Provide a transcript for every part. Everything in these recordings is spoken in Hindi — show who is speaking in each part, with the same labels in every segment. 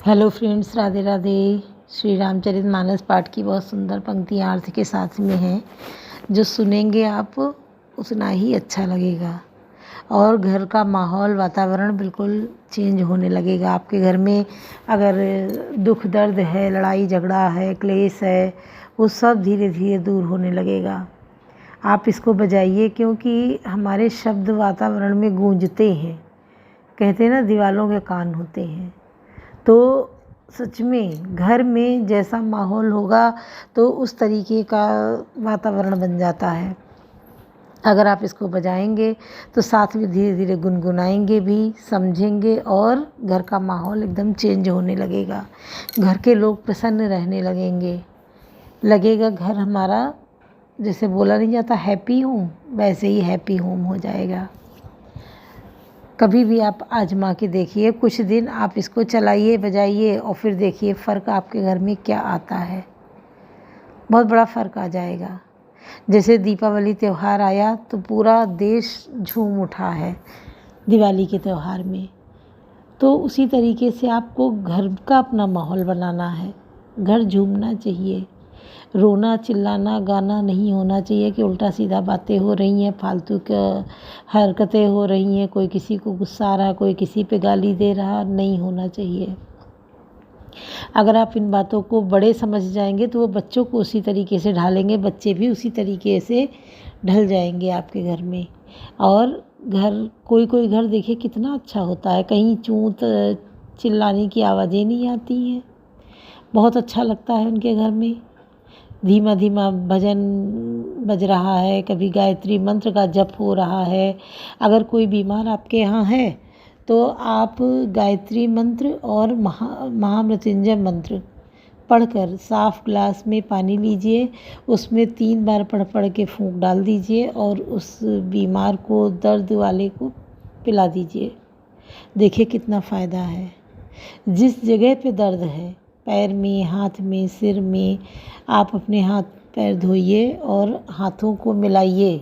Speaker 1: Hello friends, Radhe Radhe. श्री रामचरितमानस पाठ की बहुत सुंदर पंक्तियाँ अर्थ के साथ में हैं, जो सुनेंगे आप उतना ही अच्छा लगेगा और घर का माहौल वातावरण बिल्कुल चेंज होने लगेगा। आपके घर में अगर दुख दर्द है, लड़ाई झगड़ा है, क्लेश है, वो सब धीरे धीरे दूर होने लगेगा। आप इसको बजाइए, क्योंकि हमारे शब्द वातावरण में गूंजते हैं। कहते हैं ना, दीवालों के कान होते हैं। तो सच में घर में जैसा माहौल होगा तो उस तरीके का वातावरण बन जाता है। अगर आप इसको बजाएंगे तो साथ में धीरे धीरे गुनगुनाएंगे भी, समझेंगे और घर का माहौल एकदम चेंज होने लगेगा। घर के लोग प्रसन्न रहने लगेगा घर हमारा, जैसे बोला नहीं जाता हैप्पी होम, वैसे ही हैप्पी होम हो जाएगा। कभी भी आप आजमा के देखिए, कुछ दिन आप इसको चलाइए, बजाइए और फिर देखिए फ़र्क आपके घर में क्या आता है। बहुत बड़ा फ़र्क आ जाएगा। जैसे दीपावली त्यौहार आया तो पूरा देश झूम उठा है दिवाली के त्यौहार में। तो उसी तरीके से आपको घर का अपना माहौल बनाना है। घर झूमना चाहिए, रोना चिल्लाना गाना नहीं होना चाहिए कि उल्टा सीधा बातें हो रही हैं, फालतू का हरकतें हो रही हैं, कोई किसी को गुस्सा आ रहा, कोई किसी पे गाली दे रहा, नहीं होना चाहिए। अगर आप इन बातों को बड़े समझ जाएंगे तो वो बच्चों को उसी तरीके से ढालेंगे, बच्चे भी उसी तरीके से ढल जाएंगे आपके घर में। और घर, कोई कोई घर देखिए कितना अच्छा होता है, कहीं चूँ चिल्लाने की आवाज़ें नहीं आती हैं, बहुत अच्छा लगता है उनके घर में। धीमा धीमा भजन बज रहा है, कभी गायत्री मंत्र का जप हो रहा है। अगर कोई बीमार आपके यहाँ है तो आप गायत्री मंत्र और महामृत्युंजय मंत्र पढ़कर साफ ग्लास में पानी लीजिए, उसमें 3 बार पढ़ पढ़ के फूंक डाल दीजिए और उस बीमार को, दर्द वाले को पिला दीजिए। देखिए कितना फ़ायदा है। जिस जगह पे दर्द है, पैर में, हाथ में, सिर में, आप अपने हाथ पैर धोइए और हाथों को मिलाइए,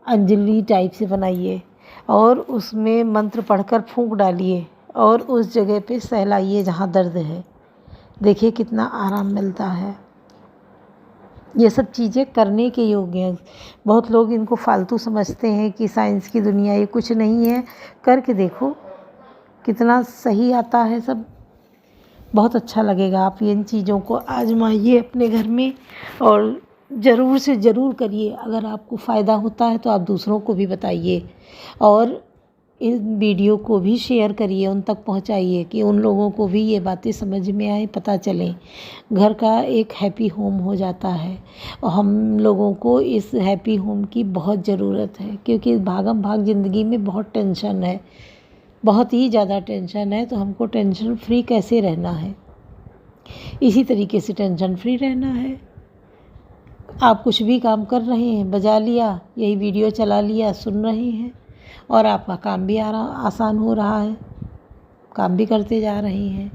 Speaker 1: अंजलि टाइप से बनाइए और उसमें मंत्र पढ़कर फूंक डालिए और उस जगह पे सहलाइए जहाँ दर्द है। देखिए कितना आराम मिलता है। ये सब चीज़ें करने के योग्य हैं। बहुत लोग इनको फालतू समझते हैं कि साइंस की दुनिया, ये कुछ नहीं है। करके देखो कितना सही आता है सब। बहुत अच्छा लगेगा। आप इन चीज़ों को आजमाइए अपने घर में और ज़रूर से ज़रूर करिए। अगर आपको फ़ायदा होता है तो आप दूसरों को भी बताइए और इस वीडियो को भी शेयर करिए, उन तक पहुंचाइए कि उन लोगों को भी ये बातें समझ में आए, पता चलें। घर का एक हैप्पी होम हो जाता है और हम लोगों को इस हैप्पी होम की बहुत ज़रूरत है, क्योंकि भागम भाग ज़िंदगी में बहुत टेंशन है, बहुत ही ज़्यादा टेंशन है। तो हमको टेंशन फ्री कैसे रहना है, इसी तरीके से टेंशन फ्री रहना है। आप कुछ भी काम कर रहे हैं, बजा लिया, यही वीडियो चला लिया, सुन रहे हैं और आपका काम भी आसान हो रहा है, काम भी करते जा रहे हैं।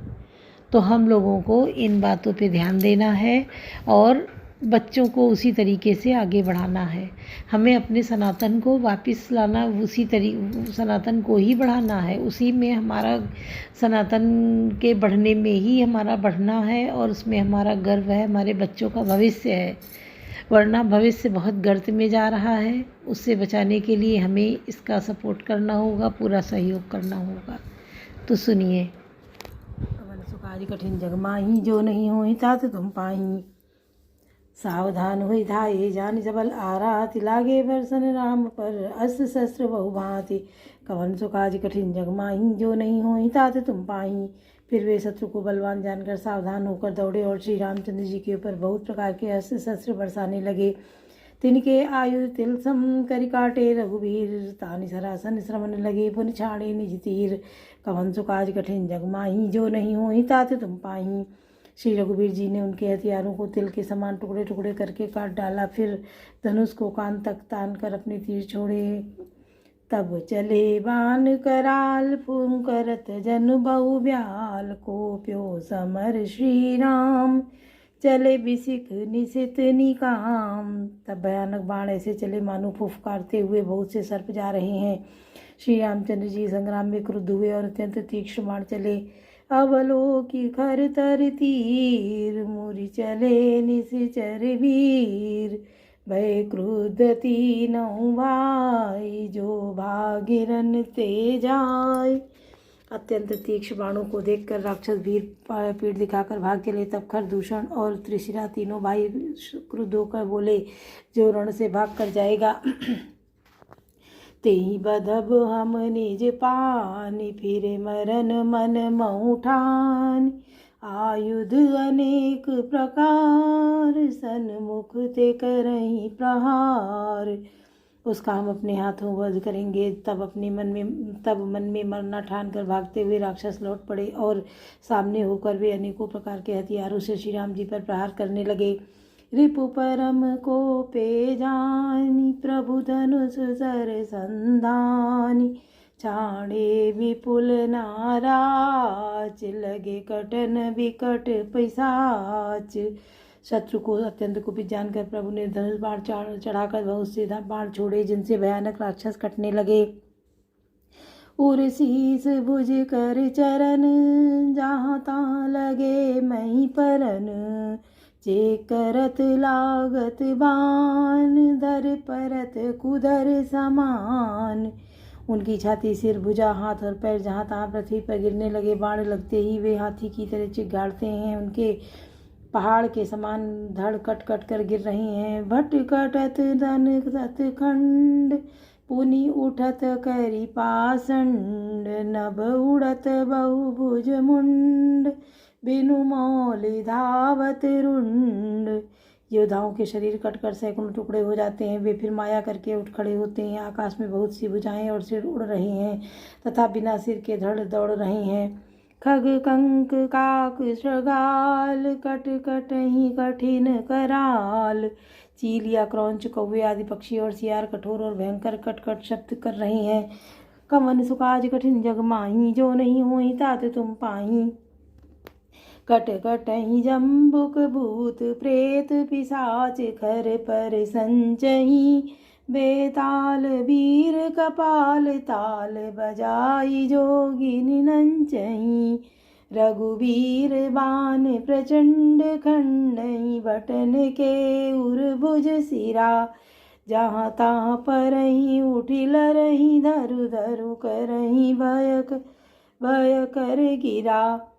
Speaker 1: तो हम लोगों को इन बातों पे ध्यान देना है और बच्चों को उसी तरीके से आगे बढ़ाना है। हमें अपने सनातन को वापस लाना, सनातन को ही बढ़ाना है। उसी में हमारा, सनातन के बढ़ने में ही हमारा बढ़ना है और उसमें हमारा गर्व है, हमारे बच्चों का भविष्य है। वरना भविष्य बहुत गर्त में जा रहा है। उससे बचाने के लिए हमें इसका सपोर्ट करना होगा, पूरा सहयोग करना होगा। तो सुनिए। कवन सुखारी कठिन जग माही, जो नहीं होई तात तुम पाही। सावधान हुई धाये जान जबल आराति, लागे बरसन राम पर अस्त्र शस्त्र बहु भांति। कवन सुखारी कठिन जग माही, जो नहीं होई तात तुम पाही। फिर वे शत्रु को बलवान जानकर सावधान होकर दौड़े और श्री रामचंद्र जी के ऊपर बहुत प्रकार के अस्त्र शस्त्र बरसाने लगे। तिनके आयु तिलसम करि काटे रघुवीर, तानि सरासन श्रवण लगे पुन छाड़े निज तीर। कवन सुकाज कठिन जग माही, जो नहीं होई तात तुम पाही। श्री रघुवीर जी ने उनके हथियारों को तिल के समान टुकड़े टुकड़े करके काट डाला। फिर धनुष को कान तक तान कर अपने तीर छोड़े। तब चले बाण कराल पुंकरत जन बहु ब्याल, को प्यो समर श्री राम चले बिसिक निशित निकाम। तब भयानक बाण ऐसे चले मानो फुफकारते हुए बहुत से सर्प जा रहे हैं। श्री रामचंद्र जी संग्राम में क्रुद्ध हुए और अत्यंत तीक्ष्ण बाण चले। अवलोकि खर तर तीर, मुरि चले निश्चर वीर। भय क्रुद्ध तीनों भाई, जो भागिरन ते जाय। अत्यंत तीक्ष्ण बाणों को देखकर राक्षस वीर पीठ दिखाकर भाग चले। तब खर, दूषण और त्रिशिरा तीनों भाई क्रुद्ध होकर बोले, जो रण से भाग कर जाएगा तेहि बधब हम निज पानि, फिर मरन मन महु ठानि। आयुध अनेक प्रकार, सन्मुख ते करहीं प्रहार। उसका हम अपने हाथों वध करेंगे। तब मन में मरना ठान कर भागते हुए राक्षस लौट पड़े और सामने होकर वे अनेकों प्रकार के हथियारों से श्री राम जी पर प्रहार करने लगे। रिपु परम को पे जानी, प्रभु धनुष सर संधानी। छाड़े विपुल नाराज, लगे कटन विकट पिशाच। शत्रु को अत्यंत कुपित जानकर प्रभु ने धनुष बाण चढ़ाकर बहुत से बाण छोड़े, जिनसे भयानक राक्षस कटने लगे। उर शीस भुज कर चरण, जहाँ तहाँ लगे मही परन। जे करत लागत बान, धर परत कुदर समान। उनकी छाती, सिर, भुजा, हाथ और पैर जहाँ तहाँ पृथ्वी पर गिरने लगे। बाण लगते ही वे हाथी की तरह चिघाड़ते हैं। उनके पहाड़ के समान धड़ कट कट कर गिर रही हैं। भट कटत धन सतखंड, पुनि उठत करी पाषंड। नभ उड़त बहुभुज मुंड, बिनु मौलि धावत रुंड। योद्धाओं के शरीर कटकर सैकड़ों टुकड़े हो जाते हैं। वे फिर माया करके उठ खड़े होते हैं। आकाश में बहुत सी भुजाएं और सिर उड़ रहे हैं तथा बिना सिर के धड़ दौड़ रहे हैं। खग कंक काक श्रगाल, कट कटहि कठिन कराल। चील या क्रौंच, कौवे आदि पक्षी और सियार कठोर और भयंकर कट कट शब्द कर रहे हैं। कवन सुकाज कठिन जग माही, जो नहीं होई तात तुम पाही। कट कटहि जम्बुक भूत प्रेत, पिशाच खर पर संचही। बेताल वीर कपाल ताल, बजाई जोगिनी नंचही। रघुवीर बान प्रचंड खंडई, बटन के उर्भुज सिरा। जहाँ तहाँ परहीं उठी लरहीं, धरु धरु करहीं भय कर गिरा।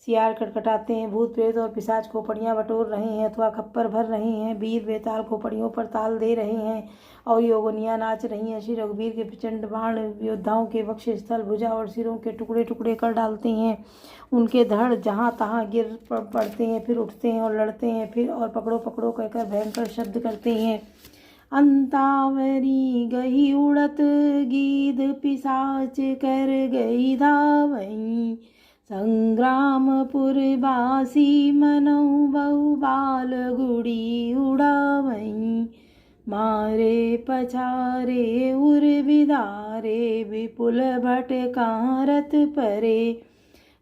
Speaker 1: सियार खटखटाते हैं, भूत प्रेत और पिशाच खोपड़ियाँ बटोर रहे हैं अथवा खप्पर भर रहे हैं। वीर बेताल खोपड़ियों पर ताल दे रहे हैं और योगनियाँ नाच रही हैं। श्री रघुवीर के प्रचंड बाण योद्धाओं के वक्ष स्थल, भुजा और सिरों के टुकड़े टुकड़े कर डालते हैं। उनके धड़ जहाँ तहाँ गिर पड़ते हैं, फिर उठते हैं और लड़ते हैं, फिर और पकड़ो पकड़ो कहकर भयंकर शब्द करते हैं। अंतावरी गई उड़त, गीध पिशाच कर गई धावई। संग्रामपुर बासी मनऊ, बहु बाल गुड़ी उड़ावई। मारे पछारे उर विदारे, विपुल भट कारत परे।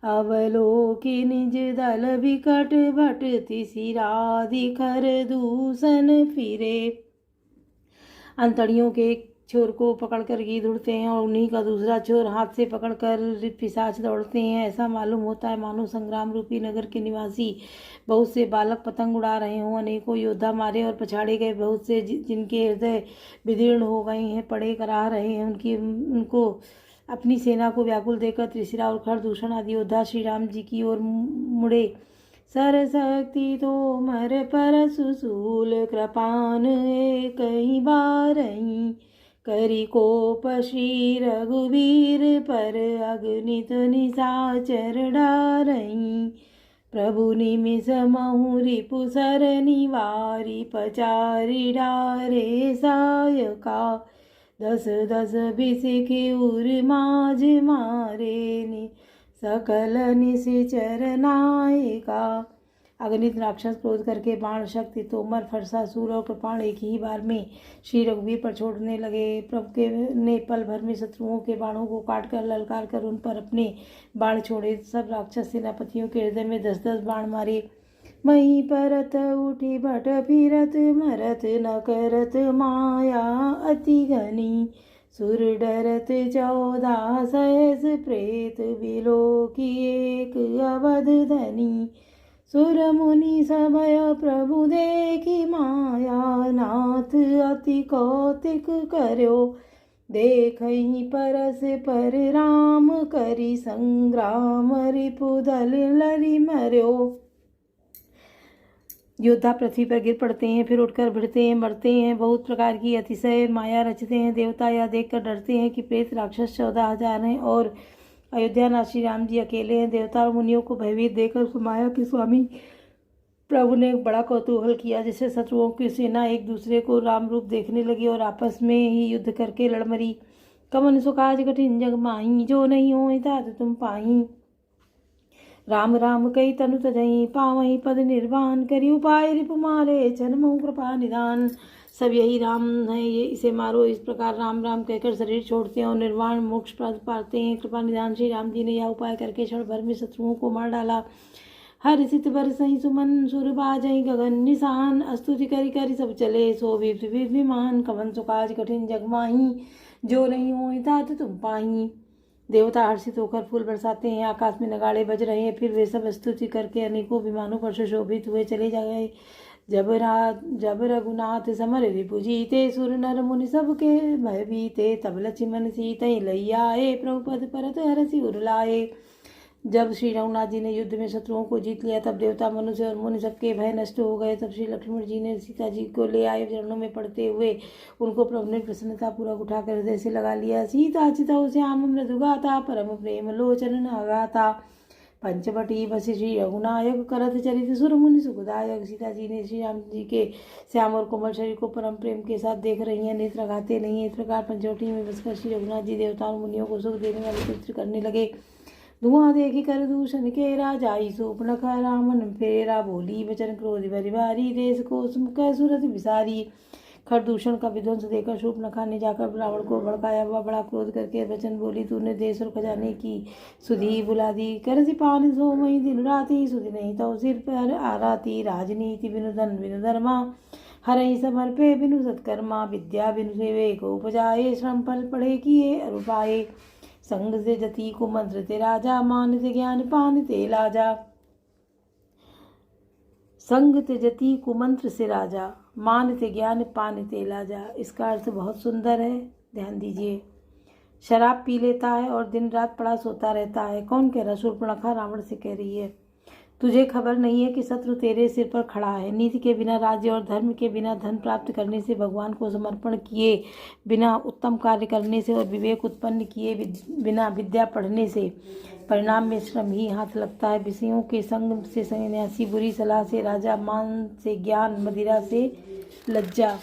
Speaker 1: अवलोकि निज दल विकट, भटति सिरादि खर दूषण फिरे। अंतड़ियों के एक छोर को पकड़कर गीध उड़ते हैं और उन्हीं का दूसरा छोर हाथ से पकड़कर पिशाच दौड़ते हैं। ऐसा मालूम होता है मानो संग्राम रूपी नगर के निवासी बहुत से बालक पतंग उड़ा रहे हों। अनेकों योद्धा मारे और पछाड़े गए, बहुत से जिनके हृदय विदीर्ण हो गए हैं पड़े कराह रहे हैं। उनको अपनी सेना को व्याकुल देखकर त्रिशिरा और खर, दूषण आदि योद्धा श्री राम जी की ओर मुड़े। सरशक्ति तोमर पर सुसूल, कृपान एकहि बारहीं। करी कोप श्री रघुवीर पर, अगणित निशाचर डारहीं। प्रभु निमिष महु रिपु सर निवारी, पचारि डारे सायका। दस दस बिसिख उर माज मारे, सकल निशिचर नायका। अगणित राक्षस क्रोध करके बाण, शक्ति, तोमर, फरसा, सूल और कृपाण एक ही बार में श्री रघुवीर पर छोड़ने लगे। प्रभु के ने पल भर में शत्रुओं के बाणों को काट कर ललकार कर उन पर अपने बाण छोड़े। सब राक्षस सेनापतियों के हृदय में 10-10 बाण मारे। मही परत उठी भट फिरत, मरत न करत माया अति घनी। सुर डरत 14 सहस प्रेत बिलो की एक अवध धनी। सुर मुनि समय प्रभु देखी माया नाथ अति कौतिक कर्यो। देखहि परस पर राम करि संग्राम रिपुदल लरि मर्यो। योद्धा पृथ्वी पर गिर पड़ते हैं, फिर उठकर भिड़ते हैं, मरते हैं, बहुत प्रकार की अतिशय माया रचते हैं। देवता यह देखकर डरते हैं कि प्रेत राक्षस 14,000 हैं और अयोध्यानाथ श्री राम जी अकेले हैं। देवता और मुनियों को भयभीत देखकर माया के स्वामी प्रभु ने एक बड़ा कौतूहल किया, जिससे शत्रुओं की सेना एक दूसरे को राम रूप देखने लगी और आपस में ही युद्ध करके लड़ मरी। कवन सो काज कठिन जग माही, जो नहीं होई तात तुम पाही। राम राम कई तनु तजई, पावहीं पद निर्वाण, करी उपाय रिपु मारे, जन्मों कृपा निदान। सब यही राम है, ये इसे मारो। इस प्रकार राम राम कहकर शरीर छोड़ते हैं और निर्वाण मोक्ष प्राप्त पाते हैं। कृपा निदान श्री राम जी ने यह उपाय करके क्षण भर में शत्रुओं को मार डाला। हर सित बरसई सुमन, सुर बाजई गगन निशान, स्तुति करी करी सब चले, सो विमान। कवन सो काज कठिन जग माही, जो नहीं होई तात तुम पाही। देवता हर्षित होकर फूल बरसाते हैं, आकाश में नगाड़े बज रहे हैं। फिर वे सब स्तुति करके अनेकों विमानों पर सुशोभित हुए चले जा गए। जब रघुनाथ समर रिपु जीते, सुर नर मुनि सबके भय बीते। तब लक्ष्मण सीतई लैयाए, प्रभु पद परत हरषि उर लाए। जब श्री रघुनाथ जी ने युद्ध में शत्रुओं को जीत लिया, तब देवता मनुष्य और मुनि सबके भय नष्ट हो गए। तब श्री लक्ष्मण जी ने सीता जी को ले आए, चरणों में पड़ते हुए उनको प्रभु ने प्रसन्नता पूर्वक उठाकर हृदय से लगा लिया। सीता चितौ श्याम मृदु गाता, परम प्रेम लोचन नागाता। पंचवटी बस श्री रघुनायक, करत चरित सुर मुनि सुखदायक। सीता जी ने श्री राम जी के श्याम और कोमल शरीर को परम प्रेम के साथ देख रही हैं, नेत्र लगाते नहीं है। इस प्रकार पंचवटी में बसकर श्री रघुनाथ जी देवताओं मुनियों को सुख देने वाले चित्र करने लगे। धुआं देखी कर दूषण केरा, जाई सूर्पणखा रावण फेरा। बोली वचन क्रोध भरी भारी, देश को कह सूरत विसारी। खरदूषण का विध्वंस देकर शूर्पणखा ने जाकर रावण को भड़काया। वह बड़ा क्रोध करके वचन बोली, तूने देश और खजाने की सुधि बुला दी। कर सिपान सो मई दिन राती, सुधि नहीं तो सिर पर आराती। राजनीति बिनु धन बिनु धर्मा, हरई समर्पे बिनु सत्कर्मा। विद्या बिनु सेवे को उपजाए, श्रम फल पढ़े किए अरुपाए। संग से जति को मंत्र ते राजा, मान ते ज्ञान पान ते लाजा। संग ते जति को मंत्र से राजा, मान ते ज्ञान पान ते लाजा। इसका अर्थ बहुत सुंदर है, ध्यान दीजिए। शराब पी लेता है और दिन रात पड़ा सोता रहता है। कौन कह रहा? शूर्पणखा रावण से कह रही है। तुझे खबर नहीं है कि शत्रु तेरे सिर पर खड़ा है। नीति के बिना राज्य और धर्म के बिना धन प्राप्त करने से, भगवान को समर्पण किए बिना उत्तम कार्य करने से और विवेक उत्पन्न किए बिना विद्या पढ़ने से परिणाम में श्रम ही हाथ लगता है। विषयों के संग से सन्यासी, बुरी सलाह से राजा, मान से ज्ञान, मदिरा से लज्जा।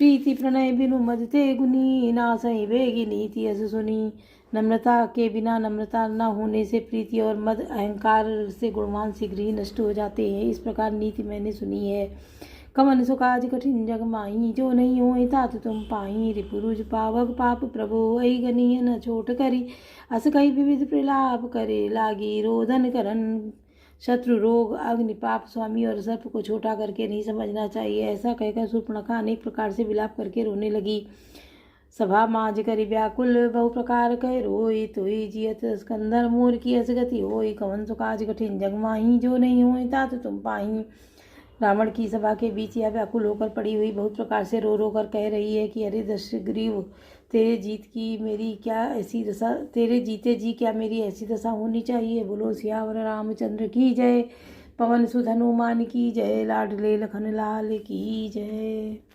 Speaker 1: प्रीति प्रणय बिनु मदते गुनी, नासई वेगी नीति अस सुनी। नम्रता के बिना, नम्रता न होने से प्रीति और मद अहंकार से गुणवान शीघ्र ही नष्ट हो जाते हैं। इस प्रकार नीति मैंने सुनी है। कवन सो काज कठिन जग माही, जो नहीं होए तात तुम पाही। रिपुरुज पावक पाप प्रभु, ऐ गनीय न छोट करी। अस कई विविध प्रलाप करे, लागी रोदन करन। शत्रु, रोग, अग्नि, पाप, स्वामी और सर्प को छोटा करके नहीं समझना चाहिए। ऐसा कहकर शूर्पणखा अनेक प्रकार से विलाप करके रोने लगी। सभा माज करी व्याकुल, बहु प्रकार कह रोई। तोई जियत स्कंदर, मोर की असगति होई। कवन सो काज कठिन जग माही, जो नहीं होए तात तुम पाही। रावण की सभा के बीच यह व्याकुल होकर पड़ी हुई बहुत प्रकार से रो रो कर कह रही है कि अरे दशग्रीव, तेरे जीते जी क्या मेरी ऐसी दशा होनी चाहिए। बोलो सियावर रामचंद्र की जय। पवन सुत हनुमान की जय। लाडले लखन लाल की जय।